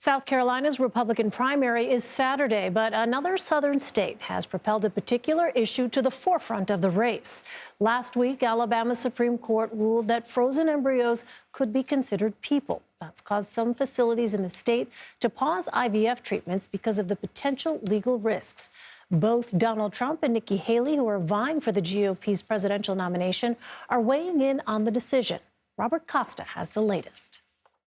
South Carolina's Republican primary is Saturday, but another southern state has propelled a particular issue to the forefront of the race. Last week, Alabama's Supreme Court ruled that frozen embryos could be considered people. That's caused some facilities in the state to pause IVF treatments because of the potential legal risks. Both Donald Trump and Nikki Haley, who are vying for the GOP's presidential nomination, are weighing in on the decision. Robert Costa has the latest.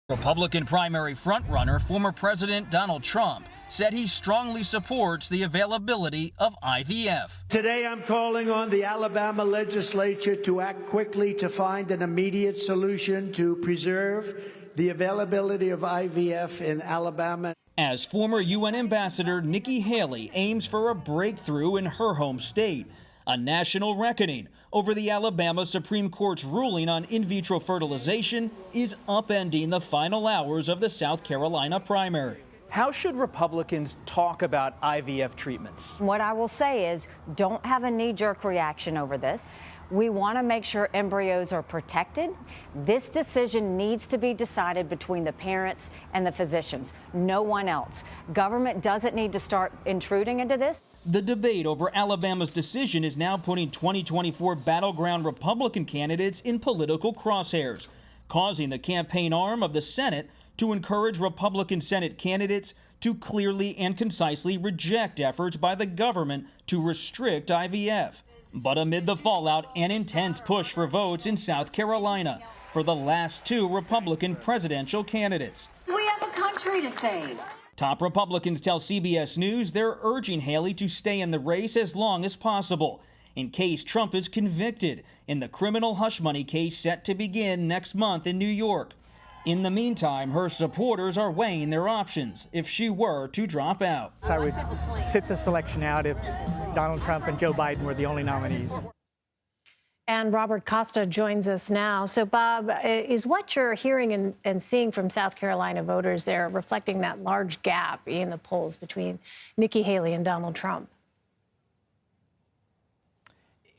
Republican primary frontrunner, former President Donald Trump, said he strongly supports the availability of IVF. Today, I'm calling on the Alabama legislature to act quickly to find an immediate solution to preserve the availability of IVF in Alabama. As former UN Ambassador Nikki Haley aims for a breakthrough in her home state, a national reckoning over the Alabama Supreme Court's ruling on in vitro fertilization is upending the final hours of the South Carolina primary. How should Republicans talk about IVF treatments? What I will say is, don't have a knee-jerk reaction over this. We want to make sure embryos are protected. This decision needs to be decided between the parents and the physicians, no one else. Government doesn't need to start intruding into this. The debate over Alabama's decision is now putting 2024 battleground Republican candidates in political crosshairs, causing the campaign arm of the Senate to encourage Republican Senate candidates to clearly and concisely reject efforts by the government to restrict IVF. But amid the fallout, an intense push for votes in South Carolina for the last two Republican presidential candidates. We have a country to save. Top Republicans tell CBS News they're urging Haley to stay in the race as long as possible in case Trump is convicted in the criminal hush money case set to begin next month in New York. In the meantime, her supporters are weighing their options if she were to drop out. I would sit the selection out if Donald Trump and Joe Biden were the only nominees. And Robert Costa joins us now. So, Bob, is what you're hearing and seeing from South Carolina voters there reflecting that large gap in the polls between Nikki Haley and Donald Trump?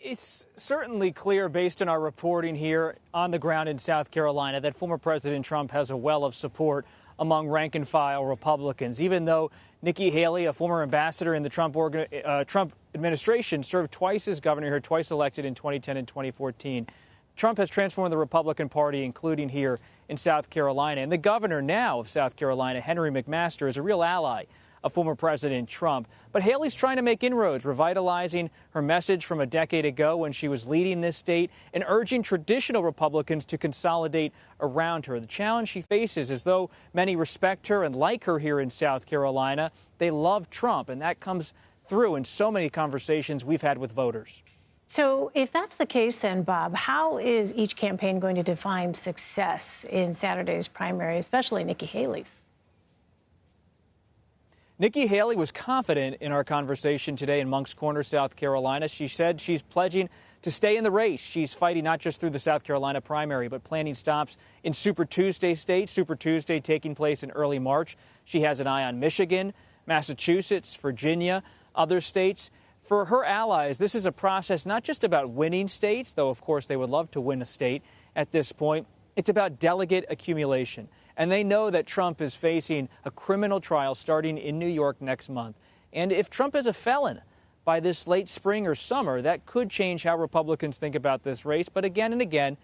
It's certainly clear, based on our reporting here on the ground in South Carolina, that former President Trump has a well of support among rank-and-file Republicans. Even though Nikki Haley, a former ambassador in the Trump administration, served twice as governor here, twice elected in 2010 and 2014, Trump has transformed the Republican Party, including here in South Carolina. And the governor now of South Carolina, Henry McMaster, is a real ally of former President Trump. But Haley's trying to make inroads, revitalizing her message from a decade ago when she was leading this state and urging traditional Republicans to consolidate around her. The challenge she faces is, though many respect her and like her here in South Carolina, they love Trump, and that comes through in so many conversations we've had with voters. So if that's the case, then, Bob, how is each campaign going to define success in Saturday's primary, especially Nikki Haley's? Nikki Haley was confident in our conversation today in Moncks Corner, South Carolina. She said she's pledging to stay in the race. She's fighting not just through the South Carolina primary, but planning stops in Super Tuesday state. Super Tuesday taking place in early March. She has an eye on Michigan, Massachusetts, Virginia, other states. For her allies, this is a process not just about winning states, though, of course, they would love to win a state at this point. It's about delegate accumulation. And they know that Trump is facing a criminal trial starting in New York next month. And if Trump is a felon by this late spring or summer, that could change how Republicans think about this race. But again and again,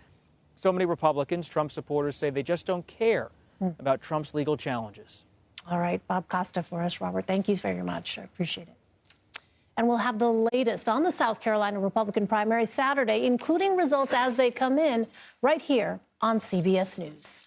so many Republicans, Trump supporters, say they just don't care about Trump's legal challenges. All right, Bob Costa for us, Robert. Thank you very much. I appreciate it. And we'll have the latest on the South Carolina Republican primary Saturday, including results as they come in, right here on CBS News.